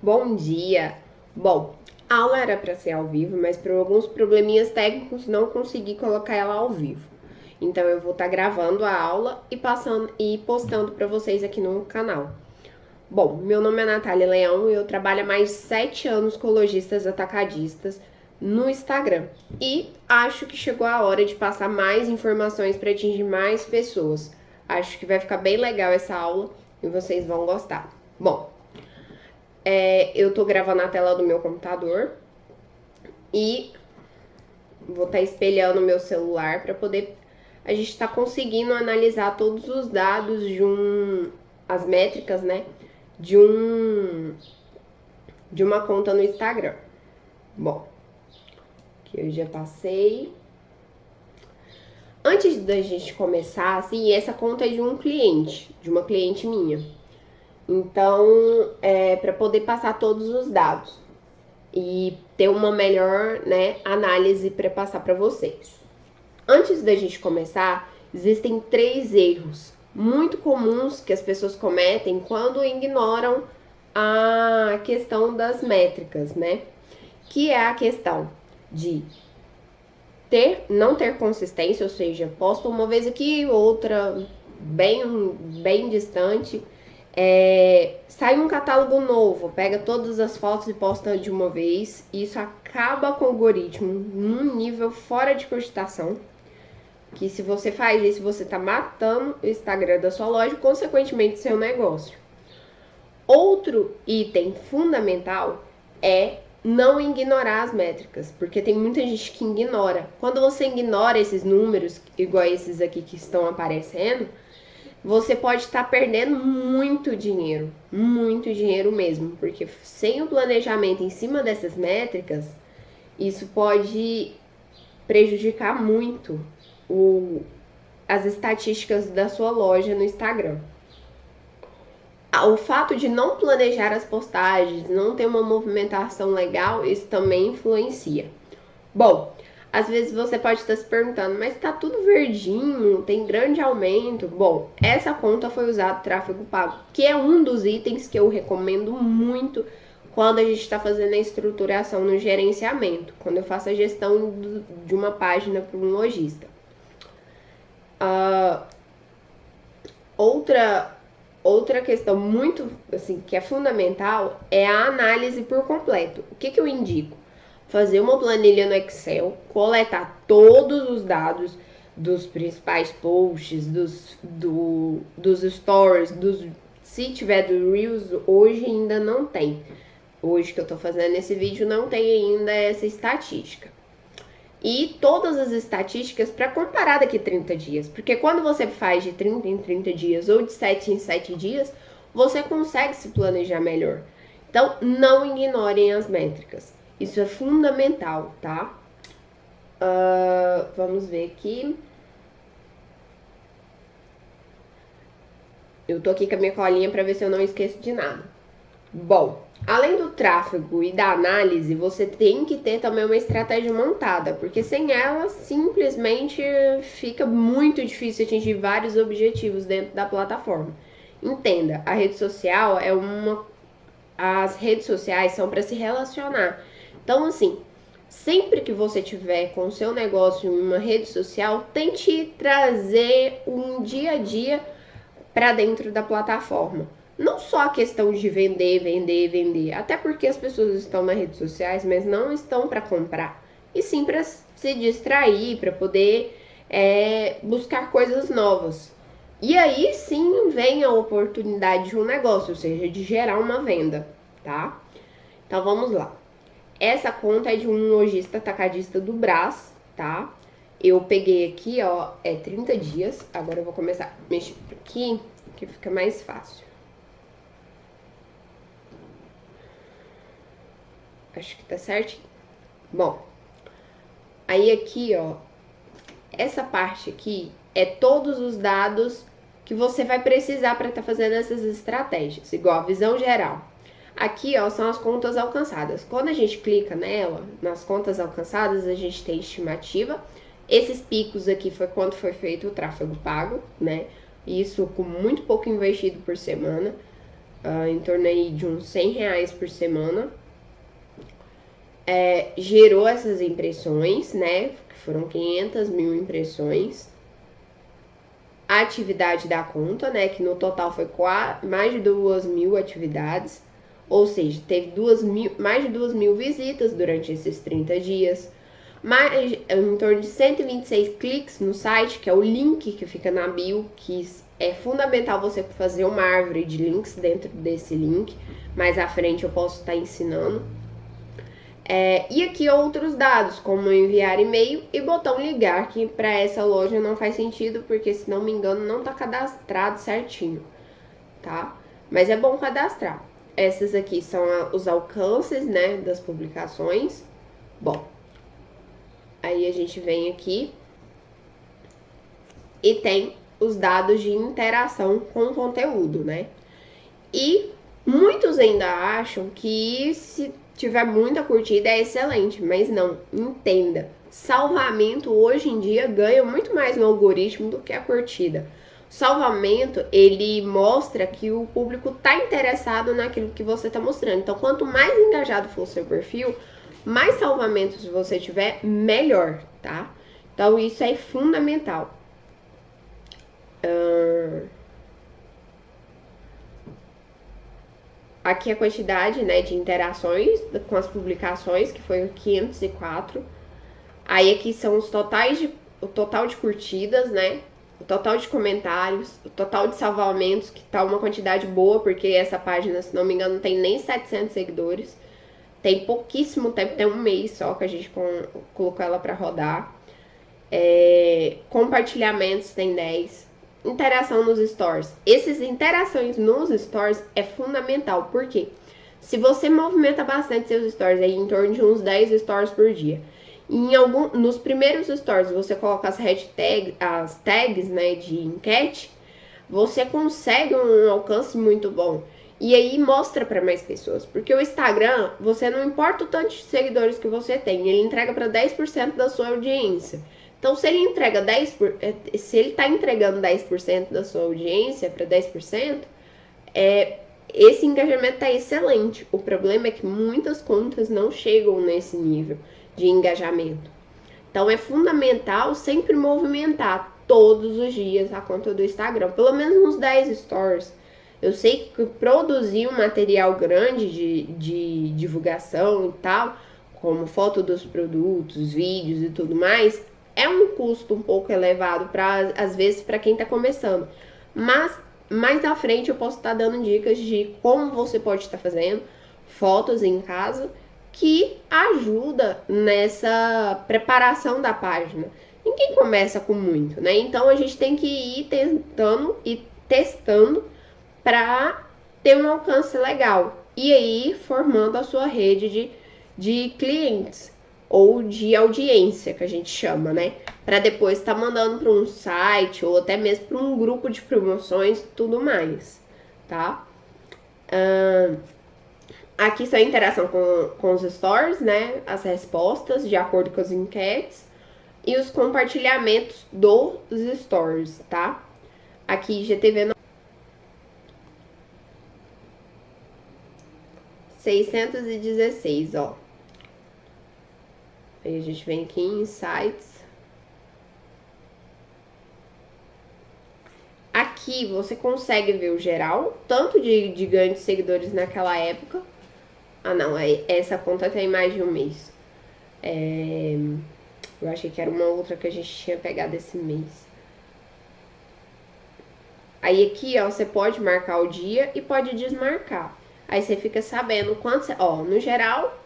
Bom dia! Bom, a aula era para ser ao vivo, mas por alguns probleminhas técnicos não consegui colocar ela ao vivo. Então eu vou estar gravando a aula e passando e postando para vocês aqui no canal. Bom, meu nome é Natália Leão e eu trabalho há mais de 7 anos com lojistas atacadistas no Instagram. E acho que chegou a hora de passar mais informações para atingir mais pessoas. Acho que vai ficar bem legal essa aula e vocês vão gostar. Bom, eu tô gravando na tela do meu computador e vou estar espelhando o meu celular para poder a gente estar conseguindo analisar todos os dados de as métricas, né, de de uma conta no Instagram. Bom, que eu já passei. Antes da gente começar, assim, essa conta é de um cliente, de uma cliente minha. Então, para poder passar todos os dados e ter uma melhor, né, análise para passar para vocês. Antes da gente começar, existem 3 erros muito comuns que as pessoas cometem quando ignoram a questão das métricas, né? Que é a questão de não ter consistência, ou seja, posto uma vez aqui, outra bem distante. Sai um catálogo novo, pega todas as fotos e posta de uma vez. Isso acaba com o algoritmo num nível fora de cogitação. Que se você faz isso, você está matando o Instagram da sua loja e, consequentemente, seu negócio. Outro item fundamental é não ignorar as métricas, porque tem muita gente que ignora. Quando você ignora esses números, igual esses aqui que estão aparecendo, você pode estar perdendo muito dinheiro mesmo, porque sem o planejamento em cima dessas métricas, isso pode prejudicar muito as estatísticas da sua loja no Instagram. O fato de não planejar as postagens, não ter uma movimentação legal, isso também influencia. Bom, às vezes você pode estar se perguntando, mas tá tudo verdinho, tem grande aumento. Bom, essa conta foi usada tráfego pago, que é um dos itens que eu recomendo muito quando a gente está fazendo a estruturação no gerenciamento, quando eu faço a gestão de uma página para um lojista. Outra questão muito, assim, que é fundamental é a análise por completo. O que eu indico? Fazer uma planilha no Excel, coletar todos os dados dos principais posts, dos stories, se tiver do Reels, hoje ainda não tem. Hoje que eu tô fazendo esse vídeo não tem ainda essa estatística. E todas as estatísticas para comparar daqui a 30 dias. Porque quando você faz de 30 em 30 dias ou de 7 em 7 dias, você consegue se planejar melhor. Então, não ignorem as métricas. Isso é fundamental, tá? Vamos ver aqui. Eu tô aqui com a minha colinha para ver se eu não esqueço de nada. Bom, além do tráfego e da análise, você tem que ter também uma estratégia montada, porque sem ela simplesmente fica muito difícil atingir vários objetivos dentro da plataforma. Entenda, a rede social é as redes sociais são para se relacionar. Então, assim, sempre que você tiver com o seu negócio em uma rede social, tente trazer um dia a dia para dentro da plataforma. Não só a questão de vender, até porque as pessoas estão nas redes sociais, mas não estão para comprar, e sim para se distrair, para poder buscar coisas novas. E aí sim vem a oportunidade de um negócio, ou seja, de gerar uma venda, tá? Então vamos lá. Essa conta é de um lojista atacadista do Brás, tá? Eu peguei aqui, ó, 30 dias. Agora eu vou começar a mexer aqui, que fica mais fácil. Acho que tá certinho. Bom, aí aqui, ó, essa parte aqui é todos os dados que você vai precisar para estar fazendo essas estratégias, igual a visão geral. Aqui, ó, são as contas alcançadas. Quando a gente clica nela, nas contas alcançadas, a gente tem estimativa. Esses picos aqui foi quanto foi feito o tráfego pago, né? Isso com muito pouco investido por semana. em torno aí de uns R$100 por semana. Gerou essas impressões, né? Que foram 500 mil impressões. A atividade da conta, né? Que no total foi mais de 2.000 atividades. Ou seja, teve mais de 2.000 visitas durante esses 30 dias. Em torno de 126 cliques no site, que é o link que fica na bio, que é fundamental você fazer uma árvore de links dentro desse link. Mais à frente eu posso estar ensinando. E aqui outros dados, como enviar e-mail e botão ligar, que para essa loja não faz sentido, porque se não me engano não está cadastrado certinho, tá? Mas é bom cadastrar. Essas aqui são os alcances, né, das publicações. Bom, aí a gente vem aqui e tem os dados de interação com o conteúdo, né? E muitos ainda acham que se tiver muita curtida é excelente, mas não, entenda. Salvamento hoje em dia ganha muito mais no algoritmo do que a curtida. O salvamento, ele mostra que o público está interessado naquilo que você está mostrando. Então, quanto mais engajado for o seu perfil, mais salvamentos você tiver, melhor, tá? Então, isso é fundamental. Aqui a quantidade, né, de interações com as publicações, que foi 504. Aí aqui são o total de curtidas, né? O total de comentários, o total de salvamentos, que tá uma quantidade boa, porque essa página, se não me engano, não tem nem 700 seguidores. Tem pouquíssimo tempo, tem um mês só que a gente colocou ela para rodar. Compartilhamentos tem 10. Interação nos stories. Essas interações nos stories é fundamental, porque se você movimenta bastante seus stories, aí em torno de uns 10 stories por dia, nos primeiros stories você coloca as tags, né, de enquete, você consegue um alcance muito bom. E aí mostra para mais pessoas, porque o Instagram, você não importa o tanto de seguidores que você tem, ele entrega para 10% da sua audiência. Então, se ele entrega se ele está entregando 10% da sua audiência para 10%, esse engajamento está excelente. O problema é que muitas contas não chegam nesse nível de engajamento. Então, é fundamental sempre movimentar todos os dias a conta do Instagram, pelo menos uns 10 stories. Eu sei que produzir um material grande de divulgação e tal, como foto dos produtos, vídeos e tudo mais, é um custo um pouco elevado, às vezes, para quem está começando. Mas mais à frente eu posso estar dando dicas de como você pode estar fazendo fotos em casa, que ajuda nessa preparação da página. Ninguém começa com muito, né? Então a gente tem que ir tentando e testando para ter um alcance legal. E aí formando a sua rede de clientes ou de audiência, que a gente chama, né? Para depois estar mandando para um site ou até mesmo para um grupo de promoções e tudo mais, tá? Aqui só a interação com os stories, né? As respostas de acordo com as enquetes e os compartilhamentos dos stories, tá? Aqui GTV 616, ó. Aí a gente vem aqui em Insights. Aqui você consegue ver o geral, tanto de ganho de seguidores naquela época. Ah, não, essa conta tem mais de um mês. Eu achei que era uma outra que a gente tinha pegado esse mês. Aí aqui, ó, você pode marcar o dia e pode desmarcar. Aí você fica sabendo quanto, ó, no geral,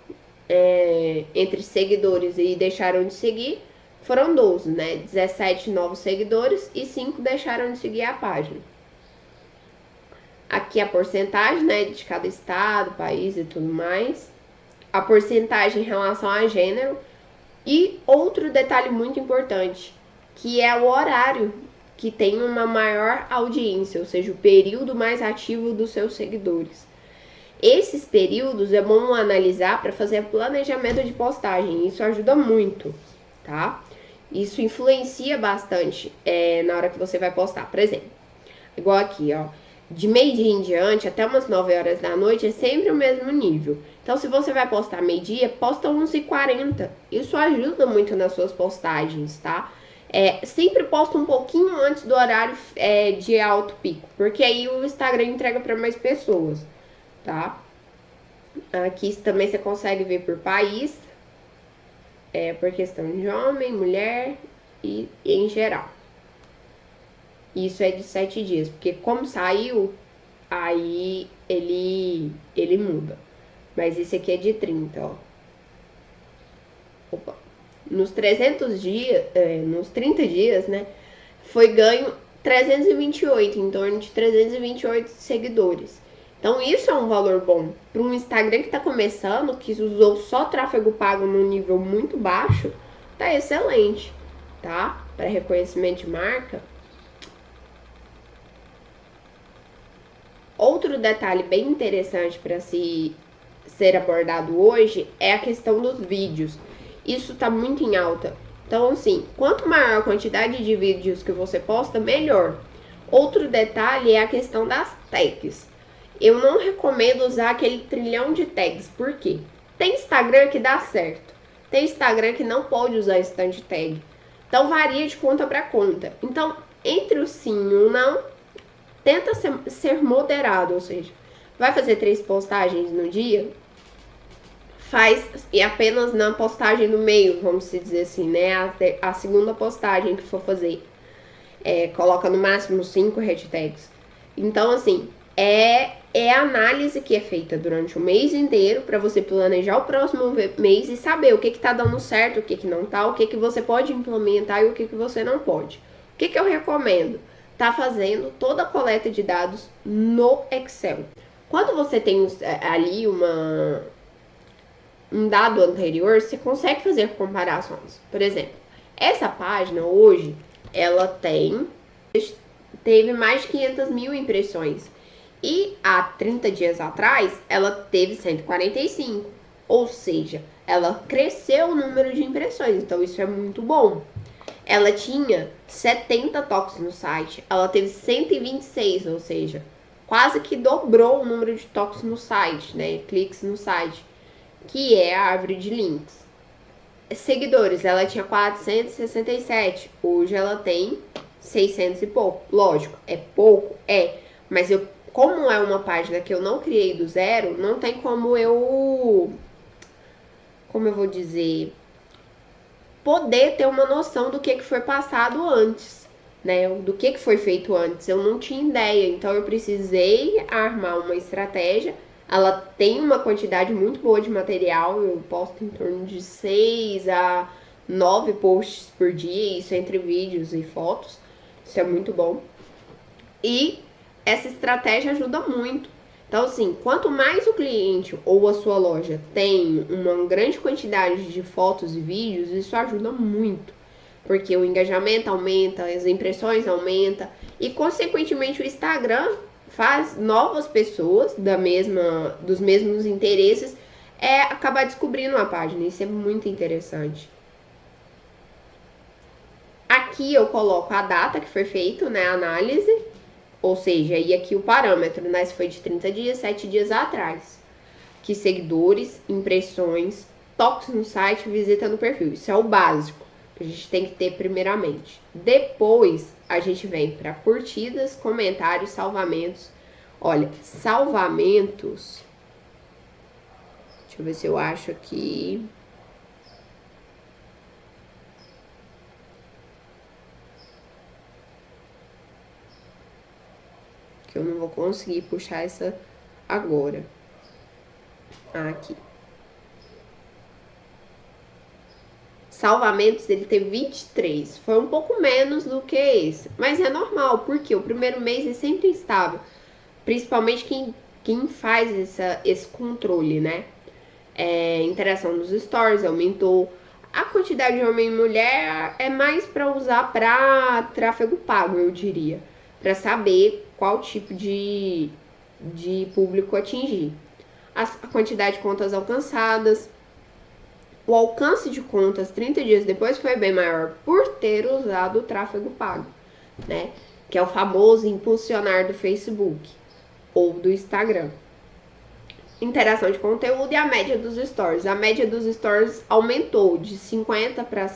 entre seguidores e deixaram de seguir, foram 12, né? 17 novos seguidores e 5 deixaram de seguir a página. Aqui a porcentagem, né, de cada estado, país e tudo mais. A porcentagem em relação a gênero. E outro detalhe muito importante, que é o horário que tem uma maior audiência, ou seja, o período mais ativo dos seus seguidores. Esses períodos é bom analisar para fazer planejamento de postagem, isso ajuda muito, tá? Isso influencia bastante na hora que você vai postar. Por exemplo, igual aqui, ó, de meio-dia em diante, até umas 9 horas da noite, é sempre o mesmo nível. Então, se você vai postar meio-dia, posta 11h40. Isso ajuda muito nas suas postagens, tá? Sempre posta um pouquinho antes do horário de alto pico, porque aí o Instagram entrega para mais pessoas, tá? Aqui também você consegue ver por país, por questão de homem, mulher e em geral. Isso é de 7 dias, porque como saiu, aí ele muda. Mas esse aqui é de 30, ó. Opa. Nos 300 dias, nos 30 dias, né, foi ganho 328, em torno de 328 seguidores. Então isso é um valor bom. Para um Instagram que está começando, que usou só tráfego pago num nível muito baixo, tá excelente, tá? Para reconhecimento de marca. Outro detalhe bem interessante para ser abordado hoje é a questão dos vídeos. Isso está muito em alta. Então, assim, quanto maior a quantidade de vídeos que você posta, melhor. Outro detalhe é a questão das tags. Eu não recomendo usar aquele trilhão de tags, por quê? Tem Instagram que dá certo, tem Instagram que não pode usar instant tag. Então varia de conta para conta. Então, entre o sim e o não, tenta ser moderado, ou seja, vai fazer 3 postagens no dia, faz e apenas na postagem no meio, vamos dizer assim, né? A segunda postagem que for fazer, coloca no máximo 5 hashtags. Então, assim, é a análise que é feita durante o mês inteiro para você planejar o próximo mês e saber o que tá dando certo, o que não tá, o que você pode implementar e o que você não pode. O que eu recomendo? Tá fazendo toda a coleta de dados no Excel. Quando você tem ali um dado anterior, você consegue fazer comparações. Por exemplo, essa página hoje, ela teve mais de 500 mil impressões. E há 30 dias atrás, ela teve 145. Ou seja, ela cresceu o número de impressões. Então, isso é muito bom. Ela tinha 70 toques no site. Ela teve 126, ou seja, quase que dobrou o número de toques no site, né? Cliques no site, que é a árvore de links. Seguidores, ela tinha 467. Hoje ela tem 600 e pouco. Lógico, é pouco? Mas como é uma página que eu não criei do zero, não tem como eu vou dizer, poder ter uma noção do que foi passado antes, né? Do que foi feito antes. Eu não tinha ideia, então eu precisei armar uma estratégia. Ela tem uma quantidade muito boa de material, eu posto em torno de 6 a 9 posts por dia, isso entre vídeos e fotos. Isso é muito bom. E essa estratégia ajuda muito. Então, assim, quanto mais o cliente ou a sua loja tem uma grande quantidade de fotos e vídeos, isso ajuda muito. Porque o engajamento aumenta, as impressões aumentam e, consequentemente, o Instagram faz novas pessoas dos mesmos interesses acabar descobrindo a página. Isso é muito interessante. Aqui eu coloco a data que foi feito, né, a análise. Ou seja, aí aqui o parâmetro, né? Se foi de 30 dias, 7 dias atrás. Que seguidores, impressões, toques no site, visita no perfil. Isso é o básico que a gente tem que ter primeiramente. Depois, a gente vem para curtidas, comentários, salvamentos. Olha, salvamentos. Deixa eu ver se eu acho aqui. Que eu não vou conseguir puxar essa agora. Aqui. Salvamentos ele teve 23. Foi um pouco menos do que esse. Mas é normal, porque o primeiro mês é sempre instável. Principalmente quem faz esse controle, né? Interação nos stories aumentou. A quantidade de homem e mulher é mais para usar para tráfego pago, eu diria. Para saber qual tipo de público atingir. A quantidade de contas alcançadas. O alcance de contas 30 dias depois foi bem maior por ter usado o tráfego pago, né? Que é o famoso impulsionar do Facebook. ou do Instagram. Interação de conteúdo e a média dos stories. A média dos stories aumentou de 50 para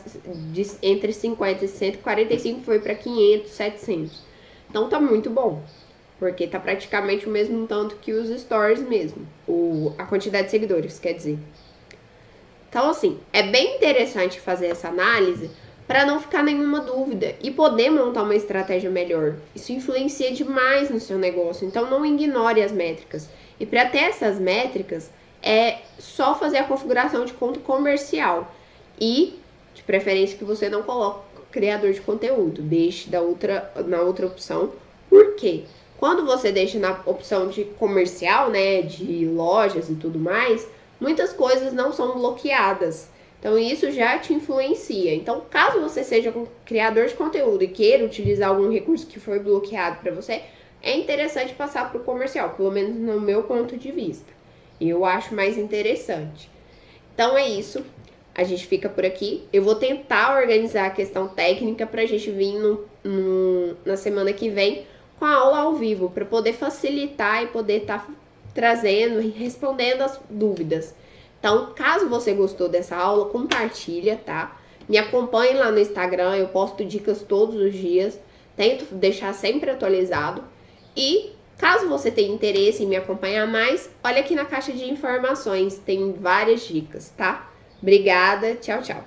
entre 50 e 145 foi para 500, 700. Então tá muito bom, porque tá praticamente o mesmo tanto que os stories mesmo, a quantidade de seguidores, quer dizer. Então assim, é bem interessante fazer essa análise para não ficar nenhuma dúvida e poder montar uma estratégia melhor. Isso influencia demais no seu negócio, então não ignore as métricas. E para ter essas métricas, é só fazer a configuração de conta comercial. E, de preferência, que você não coloque criador de conteúdo. Deixe na outra opção. Por quê? Quando você deixa na opção de comercial, né, de lojas e tudo mais, muitas coisas não são bloqueadas. Então, isso já te influencia. Então, caso você seja um criador de conteúdo e queira utilizar algum recurso que foi bloqueado para você, é interessante passar para o comercial, pelo menos no meu ponto de vista. Eu acho mais interessante. Então, é isso. A gente fica por aqui. Eu vou tentar organizar a questão técnica para a gente vir na semana que vem com a aula ao vivo, para poder facilitar e poder estar trazendo e respondendo as dúvidas. Então, caso você gostou dessa aula, compartilha, tá? Me acompanhe lá no Instagram, eu posto dicas todos os dias, tento deixar sempre atualizado. E caso você tenha interesse em me acompanhar mais, olha aqui na caixa de informações, tem várias dicas, tá? Obrigada, tchau, tchau.